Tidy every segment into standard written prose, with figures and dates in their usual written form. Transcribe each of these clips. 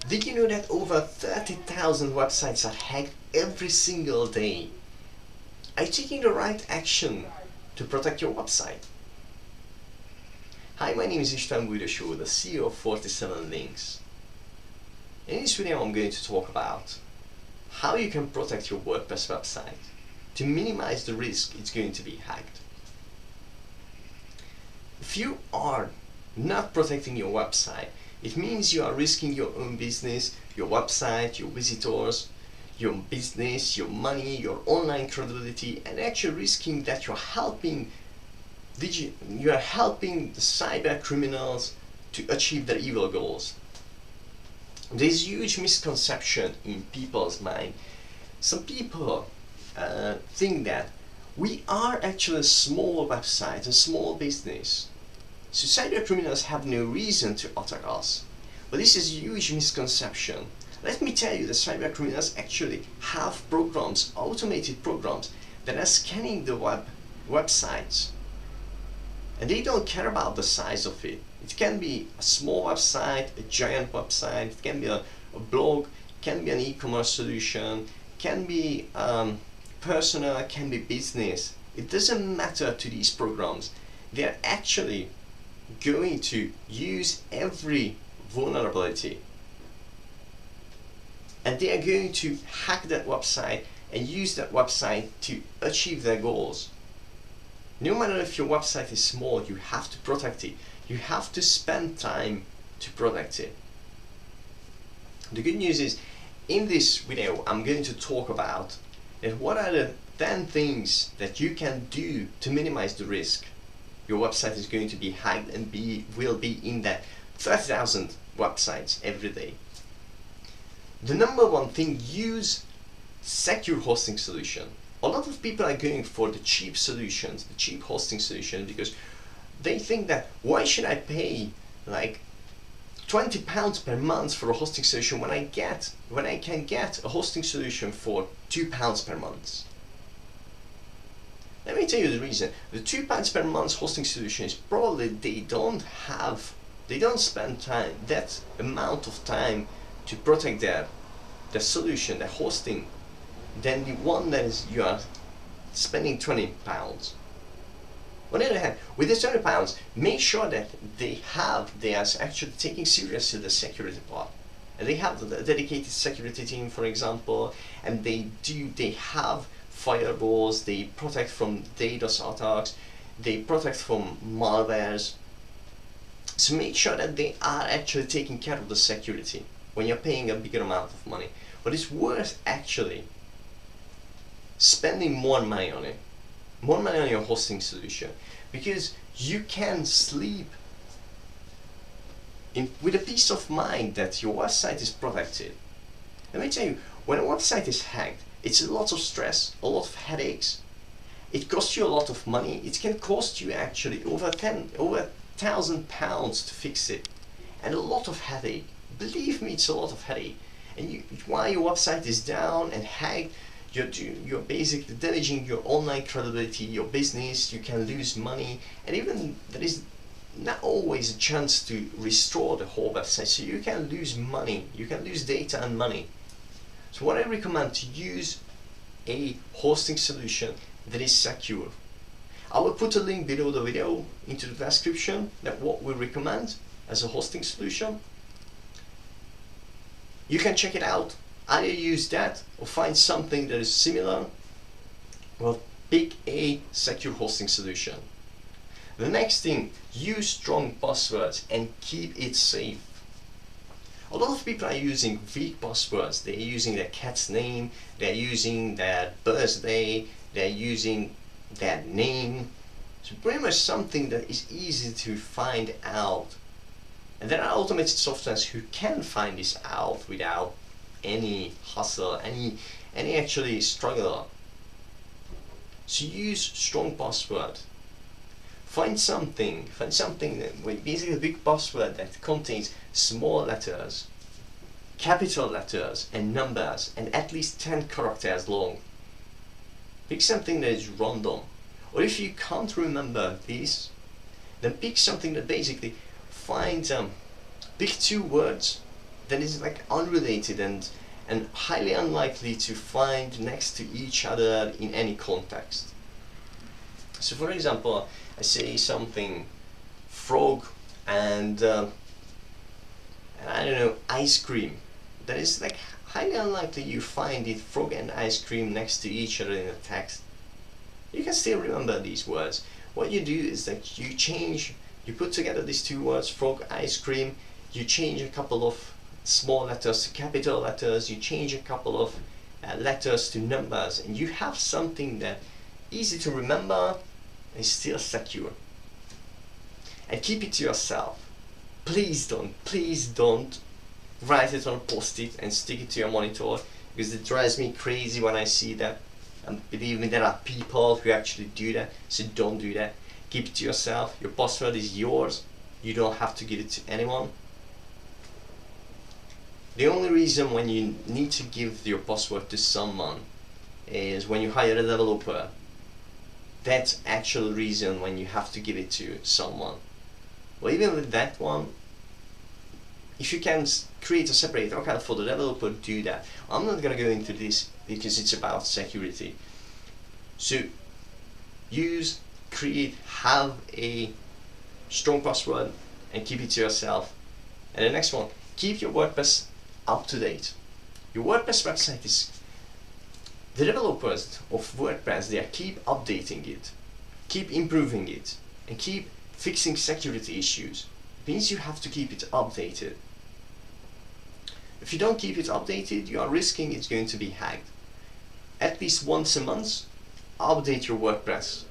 Did you know that over 30,000 websites are hacked every single day? Are you taking the right action to protect your website? Hi, my name is Istvan Bujdoso, the CEO of 47 Links. In this video I'm going to talk about how you can protect your WordPress website to minimize the risk it's going to be hacked. If you are not protecting your website, it means you are risking your own business, your website, your visitors, your business, your money, your online credibility, and actually risking that you are helping the cyber criminals to achieve their evil goals. There's huge misconception in people's mind. Some people think that we are actually a small website, a small business, so cyber criminals have no reason to attack us. But this is a huge misconception. Let me tell you that cyber criminals actually have programs, automated programs, that are scanning the websites. And they don't care about the size of it. It can be a small website, a giant website, it can be a blog, it can be an e-commerce solution, it can be personal, it can be business. It doesn't matter to these programs. They're actually going to use every vulnerability, and they are going to hack that website and use that website to achieve their goals. No matter if your website is small, you have to protect it. You have to spend time to protect it. The good news is, in this video I'm going to talk about what are the 10 things that you can do to minimize the risk your website is going to be hacked and will be in that 30,000 websites every day. The number one thing, use secure hosting solution. A lot of people are going for the cheap solutions, the cheap hosting solution, because they think that why should I pay like £20 per month for a hosting solution when I can get a hosting solution for £2 per month. Let me tell you the reason. The £2 per month hosting solution is probably they don't spend that amount of time to protect their solution, their hosting, than the one that is you are spending £20. On the other hand, with the £20, make sure that they are actually taking seriously the security part. And they have a dedicated security team, for example, and they have firewalls, they protect from DDoS attacks, they protect from malwares. So make sure that they are actually taking care of the security when you're paying a bigger amount of money. But it's worth actually spending more money on it, more money on your hosting solution, because you can sleep with a peace of mind that your website is protected. Let me tell you, when a website is hacked, it's a lot of stress, a lot of headaches. It costs you a lot of money. It can cost you actually over £1,000 to fix it, and a lot of headache. Believe me, it's a lot of headache. And while your website is down and hacked, you're basically damaging your online credibility, your business. You can lose money, and even there is not always a chance to restore the whole website. So you can lose money. You can lose data and money. So what I recommend, to use a hosting solution that is secure. I will put a link below the video into the description that what we recommend as a hosting solution. You can check it out. Either use that or find something that is similar. Well, pick a secure hosting solution. The next thing, use strong passwords and keep it safe. A lot of people are using weak passwords. They're using their cat's name, they're using their birthday, they're using their name. So pretty much something that is easy to find out. And there are automated softwares who can find this out without any hustle, any actually struggle. So use strong password. Find something with basically a big password that contains small letters, capital letters and numbers, and at least 10 characters long. Pick something that is random. Or if you can't remember this, then pick something that basically finds pick 2 words that is like unrelated and highly unlikely to find next to each other in any context. So for example, I say something frog and I don't know, ice cream. That is like highly unlikely you find it frog and ice cream next to each other in a text. You can still remember these words. What you do is that you put together these two words, frog, ice cream, you change a couple of small letters to capital letters, you change a couple of letters to numbers, and you have something that easy to remember and still secure. And keep it to yourself. Please don't write it on a post-it and stick it to your monitor, because it drives me crazy when I see that. And believe me, there are people who actually do that, so don't do that. Keep it to yourself. Your password is yours. You don't have to give it to anyone. The only reason when you need to give your password to someone is when you hire a developer. That's actual reason when you have to give it to someone. Well, even with that one, if you can create a separate account for the developer, do that. I'm not gonna go into this because it's about security. So use, create, have a strong password and keep it to yourself. And the next one, keep your WordPress up to date. Your WordPress website is, the developers of WordPress, they keep updating it, keep improving it, and keep fixing security issues. It means you have to keep it updated. If you don't keep it updated, you are risking it's going to be hacked. At least once a month, update your WordPress.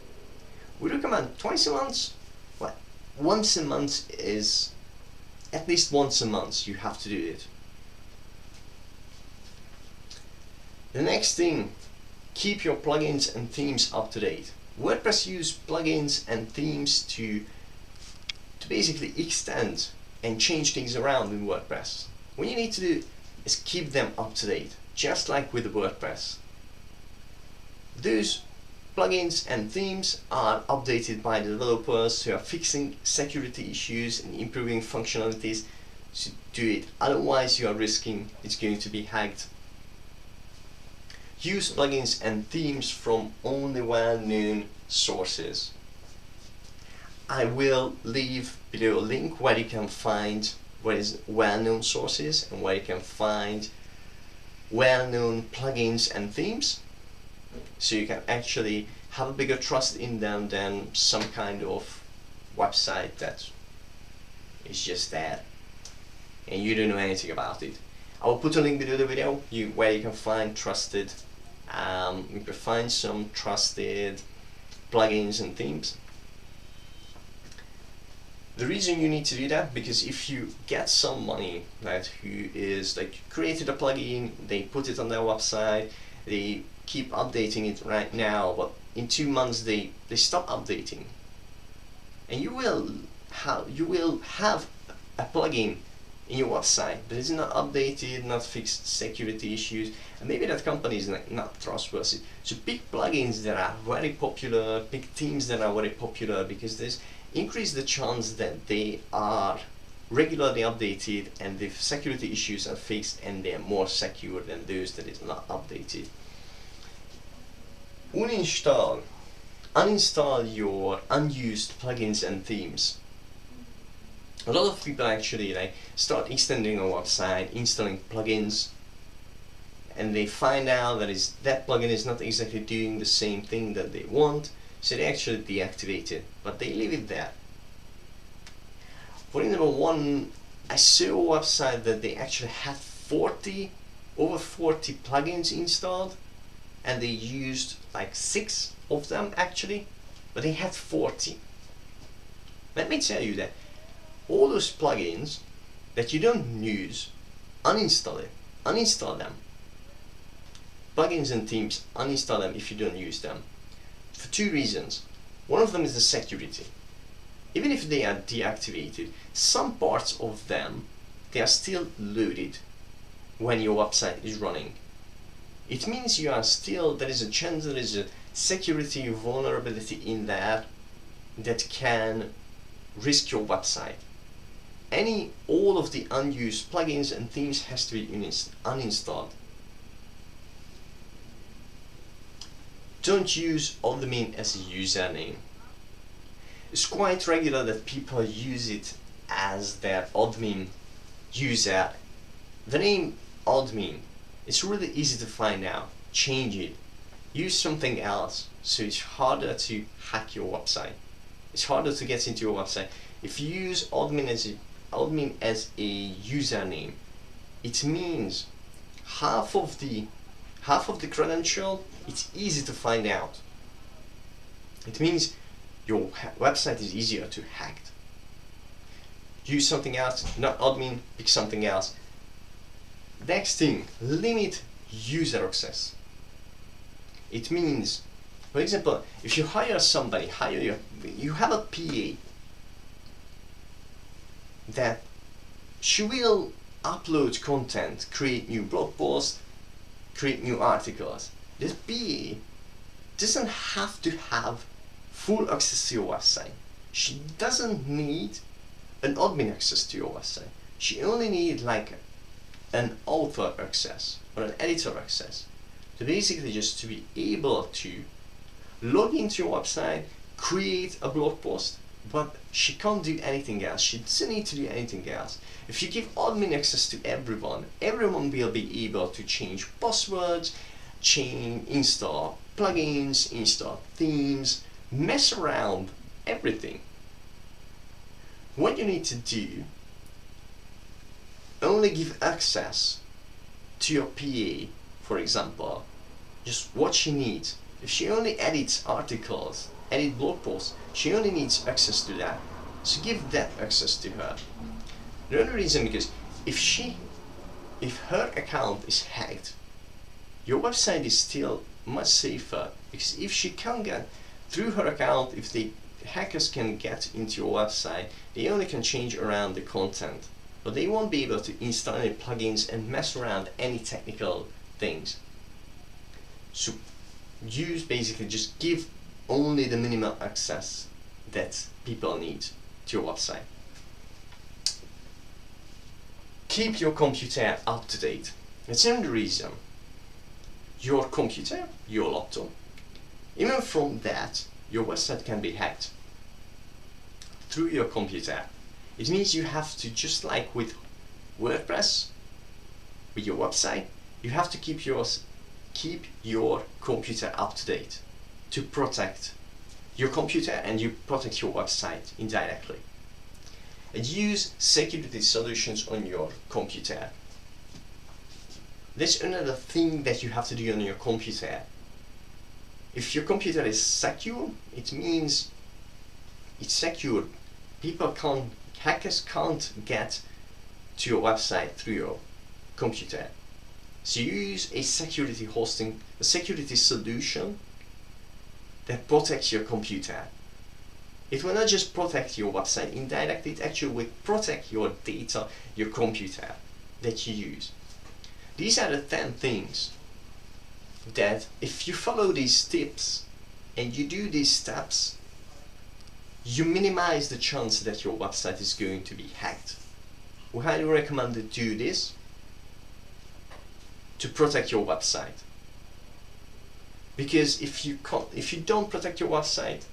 We recommend twice a month. Well, once a month is, at least once a month you have to do it. The next thing, keep your plugins and themes up to date. WordPress use plugins and themes to basically extend and change things around in WordPress. What you need to do is keep them up to date, just like with WordPress. Those plugins and themes are updated by the developers who are fixing security issues and improving functionalities. So do it, otherwise you are risking it's going to be hacked. Use plugins and themes from only well-known sources. I will leave below a link where you can find what is well-known sources and where you can find well-known plugins and themes, so you can actually have a bigger trust in them than some kind of website that is just there and you don't know anything about it. I will put a link below the video where you can find trusted, you can find some trusted plugins and themes. The reason you need to do that, because if you get somebody that who is like created a plugin, they put it on their website, they keep updating it right now, but in 2 months they stop updating, and you will have a plugin in your website, but it's not updated, not fixed security issues, and maybe that company is not trustworthy. So pick plugins that are very popular, pick themes that are very popular, because this increase the chance that they are regularly updated and the security issues are fixed and they are more secure than those that is not updated. Uninstall, uninstall your unused plugins and themes. A lot of people actually start extending a website, installing plugins, and they find out that plugin is not exactly doing the same thing that they want, so they actually deactivate it, but they leave it there. For example, I saw a website that they actually had over 40 plugins installed, and they used like 6 of them actually, but they had 40. Let me tell you that all those plugins that you don't use, uninstall them. Plugins and themes, uninstall them if you don't use them. For 2 reasons. One of them is the security. Even if they are deactivated, some parts of them, they are still loaded when your website is running. It means there is a chance there is a security vulnerability in there that can risk your website. all of the unused plugins and themes has to be uninstalled. Don't use admin as a username. It's quite regular that people use it as their admin user. The name admin, it's really easy to find out. Change it. Use something else so it's harder to hack your website. It's harder to get into your website. If you use admin as a username, it means half of the credential, it's easy to find out. It means your website is easier to hack. Use something else, not admin, pick something else. Next thing, limit user access. It means, for example, if you hire somebody, you have a PA that she will upload content, create new blog posts, create new articles. This PA doesn't have to have full access to your website. She doesn't need an admin access to your website. She only needs like an author access or an editor access. So basically just to be able to log into your website, create a blog post, but she can't do anything else. She doesn't need to do anything else. If you give admin access to everyone will be able to change passwords, install plugins, install themes, mess around everything. What you need to do, only give access to your PA, for example, just what she needs. If she only edits articles, edit blog posts, she only needs access to that. So give that access to her. The only reason, because if her account is hacked, your website is still much safer, because if she can't get through her account, if the hackers can get into your website, they only can change around the content, but they won't be able to install any plugins and mess around any technical things. So basically just give only the minimal access that people need to your website. Keep your computer up to date. That's the only reason. Your computer, your laptop, even from that, your website can be hacked through your computer. It means you have to, just like with WordPress, with your website, you have to keep your computer up to date to protect your computer and you protect your website indirectly. And use security solutions on your computer. That's another thing that you have to do on your computer. If your computer is secure, it means it's secure. Hackers can't get to your website through your computer. So you use a security solution that protects your computer. It will not just protect your website indirectly, it actually will protect your data, your computer that you use. These are the 10 things that if you follow these tips and you do these steps, you minimize the chance that your website is going to be hacked. We highly recommend to do this to protect your website. Because if you don't protect your website,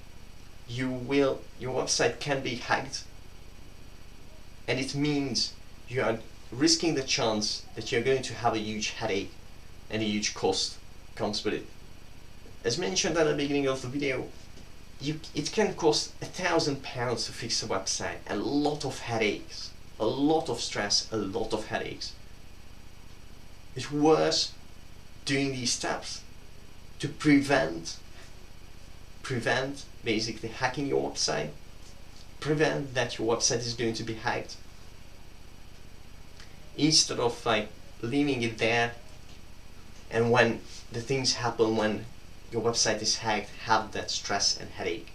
your website can be hacked, and it means you are risking the chance that you're going to have a huge headache and a huge cost comes with it. As mentioned at the beginning of the video, it can cost £1,000 to fix a website, a lot of headaches, a lot of stress, a lot of headaches. It's worth doing these steps to prevent basically hacking your website, prevent that your website is going to be hacked, instead of like leaving it there, and when the things happen, when your website is hacked, have that stress and headache.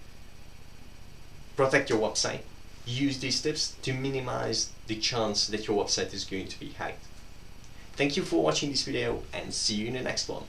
Protect your website. Use these tips to minimize the chance that your website is going to be hacked. Thank you for watching this video, and see you in the next one.